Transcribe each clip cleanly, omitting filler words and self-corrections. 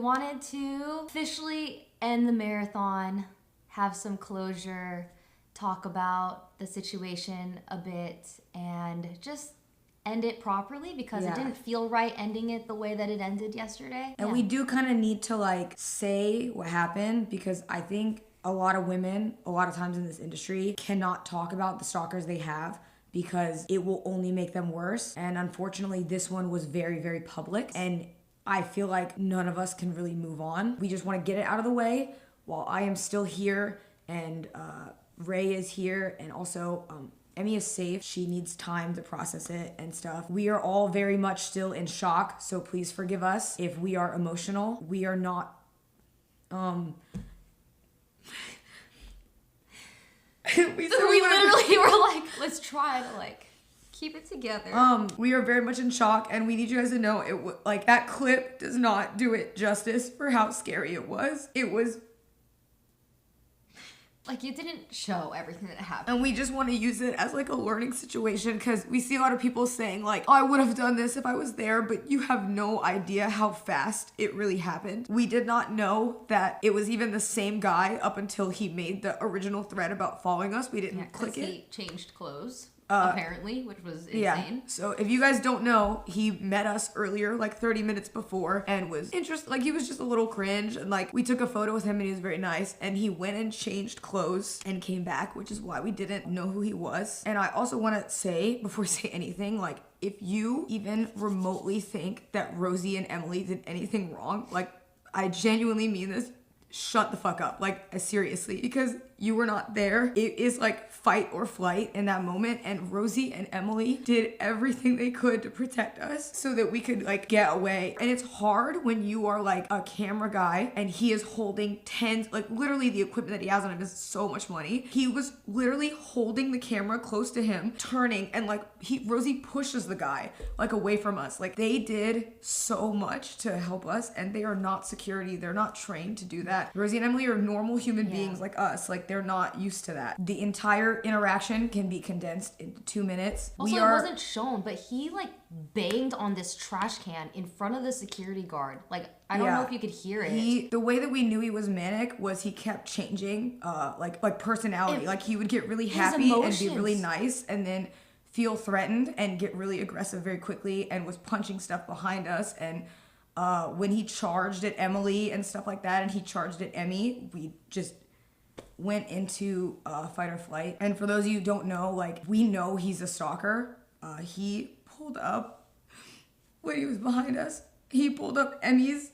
wanted to officially end the marathon, have some closure, talk about the situation a bit, and just end it properly because it didn't feel right ending it the way that it ended yesterday. And we do kind of need to like say what happened, because I think a lot of women, a lot of times in this industry, cannot talk about the stalkers they have because it will only make them worse. And unfortunately, this one was very, very public. And I feel like none of us can really move on. We just want to get it out of the way while I am still here and Ray is here, and also Emmy is safe. She needs time to process it and stuff. We are all very much still in shock, so please forgive us if we are emotional. We are not we literally were like, let's try to like keep it together. We are very much in shock, and we need you guys to know like that clip does not do it justice for how scary it was. It was like, it didn't show everything that happened. And we just want to use it as like a learning situation, because we see a lot of people saying like, oh, I would have done this if I was there, but you have no idea how fast it really happened. We did not know that it was even the same guy up until he made the original thread about following us. We didn't click it. He changed clothes. Apparently, which was insane. Yeah. So if you guys don't know, he met us earlier, like 30 minutes before, and was interested. Like, he was just a little cringe, and like we took a photo with him and he was very nice, and he went and changed clothes and came back, which is why we didn't know who he was. And I also want to say, before we say anything, like, if you even remotely think that Rosie and Emily did anything wrong, like, I genuinely mean this, shut the fuck up. Like, seriously, because you were not there. It is like fight or flight in that moment, and Rosie and Emily did everything they could to protect us so that we could like get away. And it's hard when you are like a camera guy and he is holding tens, like literally the equipment that he has on him is so much money. He was literally holding the camera close to him, turning, and like Rosie pushes the guy like away from us. Like, they did so much to help us, and they are not security. They're not trained to do that. Rosie and Emily are normal human beings like us. Like, they're not used to that. The entire interaction can be condensed into 2 minutes. Also, it wasn't shown, but he like banged on this trash can in front of the security guard. Like, I don't know if you could hear it. The way that we knew he was manic was he kept changing like personality. Like, he would get really happy and be really nice, and then feel threatened and get really aggressive very quickly, and was punching stuff behind us. And when he charged at Emily and stuff like that, and he charged at Emmy, we just went into fight or flight. And for those of you who don't know, like, we know he's a stalker. He pulled up, when he was behind us, he pulled up Emmy's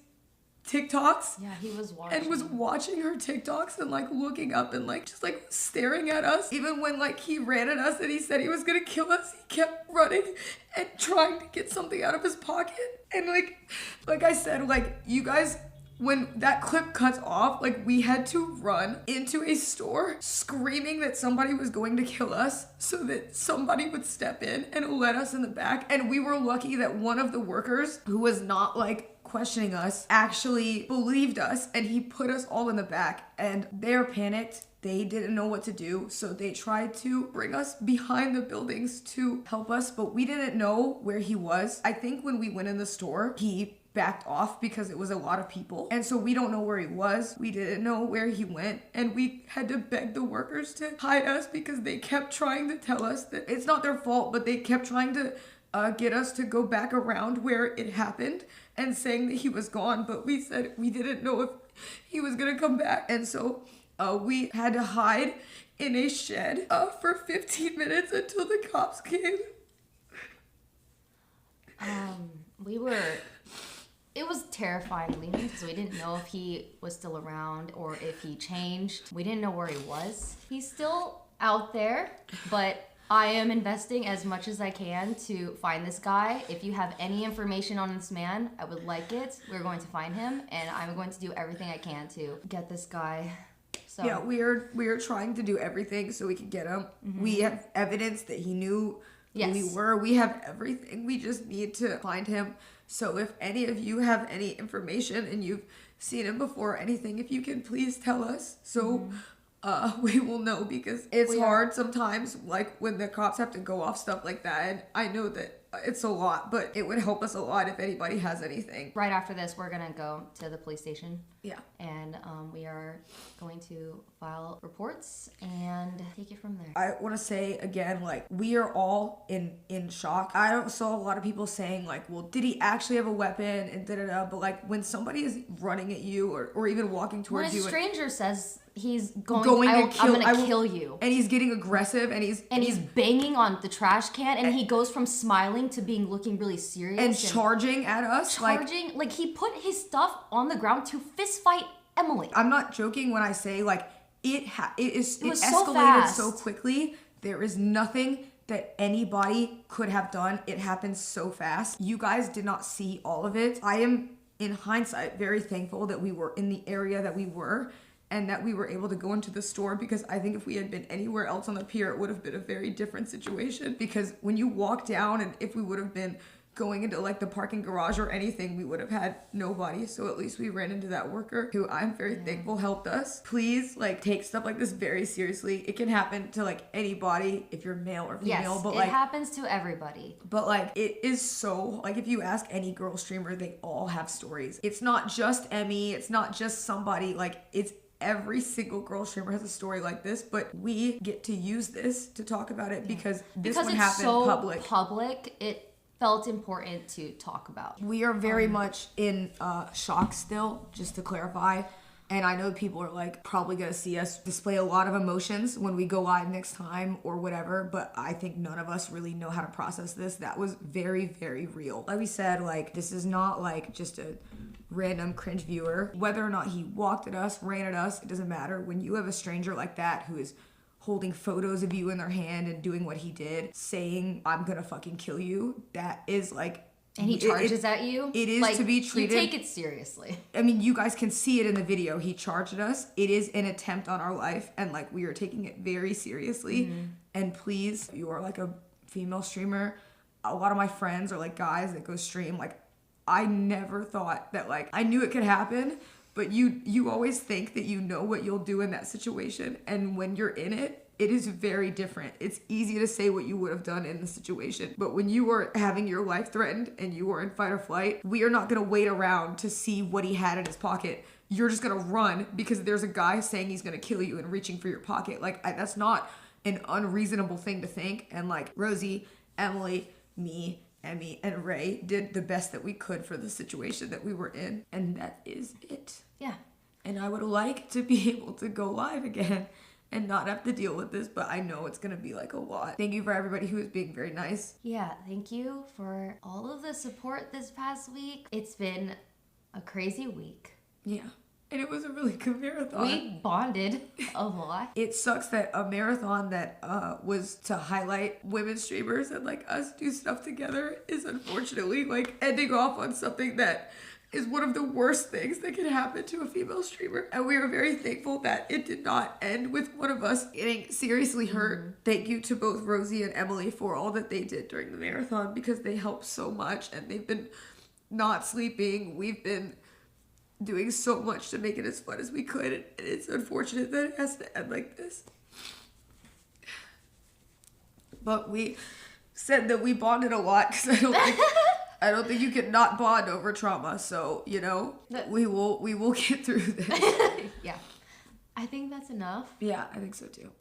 TikToks. Yeah, he was watching. And was watching her TikToks and like looking up and like just like staring at us. Even when like he ran at us and he said he was gonna kill us, he kept running and trying to get something out of his pocket. And like I said, like, you guys, when that clip cuts off, like, we had to run into a store screaming that somebody was going to kill us so that somebody would step in and let us in the back. And we were lucky that one of the workers, who was not like questioning us, actually believed us, and he put us all in the back. And they're panicked. They didn't know what to do, so they tried to bring us behind the buildings to help us, but we didn't know where he was. I think when we went in the store, he backed off because it was a lot of people, and so we don't know where he was. We didn't know where he went, and we had to beg the workers to hide us because they kept trying to tell us that it's not their fault, but they kept trying to get us to go back around where it happened and saying that he was gone, but we said we didn't know if he was gonna come back. And so we had to hide in a shed for 15 minutes until the cops came. It was terrifying leaving because we didn't know if he was still around or if he changed. We didn't know where he was. He's still out there, but I am investing as much as I can to find this guy. If you have any information on this man, I would like it. We're going to find him, and I'm going to do everything I can to get this guy. So yeah, we are trying to do everything so we can get him. Mm-hmm. We have evidence that he knew who we were. We have everything. We just need to find him. So if any of you have any information and you've seen him before or anything, if you can please tell us so we will know, because it's hard sometimes, like when the cops have to go off stuff like that. And I know that it's a lot, but it would help us a lot if anybody has anything. Right after this, we're gonna go to the police station. Yeah. And we are going to file reports and take it from there. I want to say again, like, we are all in shock. I don't saw a lot of people saying like, well, did he actually have a weapon and da-da-da, but like when somebody is running at you or even walking towards you. When a stranger says he's I'm gonna kill you. And he's getting aggressive and he's banging on the trash can and he goes from smiling to looking really serious. And charging at us. Like he put his stuff on the ground to fist fight Emily. I'm not joking when I say like it escalated so quickly. There is nothing that anybody could have done. It happened so fast. You guys did not see all of it. I am, in hindsight, very thankful that we were in the area that we were and that we were able to go into the store, because I think if we had been anywhere else on the pier, it would have been a very different situation. Because when you walk down, and if we would have been going into like the parking garage or anything, we would have had nobody. So at least we ran into that worker who I'm very thankful helped us. Please like take stuff like this very seriously. It can happen to like anybody if you're male or female. Yes, but it happens to everybody. But like it is so, like, if you ask any girl streamer, they all have stories. It's not just Emmy, it's not just somebody, like it's every single girl streamer has a story like this, but we get to use this to talk about it because one happened so public. It felt important to talk about. We are very much in shock still, just to clarify. And I know people are like probably gonna see us display a lot of emotions when we go live next time or whatever, but I think none of us really know how to process this. That was very, very real. Like we said, like this is not like just a random cringe viewer. Whether or not he walked at us, ran at us, it doesn't matter. When you have a stranger like that who is holding photos of you in their hand and doing what he did, saying, I'm gonna fucking kill you, that is like... And he charges at you? It is like, to be treated... You take it seriously. I mean, you guys can see it in the video. He charged at us. It is an attempt on our life, and like we are taking it very seriously. Mm-hmm. And please, if you are like a female streamer, a lot of my friends are like guys that go stream. Like, I never thought that, like, I knew it could happen, but you always think that you know what you'll do in that situation. And when you're in it, it is very different. It's easy to say what you would have done in the situation. But when you are having your life threatened and you are in fight or flight, we are not going to wait around to see what he had in his pocket. You're just going to run because there's a guy saying he's going to kill you and reaching for your pocket. Like, that's not an unreasonable thing to think. And like Rosie, Emily, me, Emmy, and Ray did the best that we could for the situation that we were in. And that is it. Yeah. And I would like to be able to go live again and not have to deal with this, but I know it's gonna be like a lot. Thank you for everybody who is being very nice. Yeah, thank you for all of the support this past week. It's been a crazy week. Yeah. And it was a really good marathon. We bonded a lot. It sucks that a marathon that was to highlight women streamers and like us do stuff together is unfortunately like ending off on something that is one of the worst things that can happen to a female streamer. And we are very thankful that it did not end with one of us getting seriously hurt. Mm-hmm. Thank you to both Rosie and Emily for all that they did during the marathon, because they helped so much and they've been not sleeping. We've been doing so much to make it as fun as we could, and it's unfortunate that it has to end like this. But we said that we bonded a lot, because I don't think you can not bond over trauma. So, you know, we will get through this. Yeah. I think that's enough. Yeah, I think so too.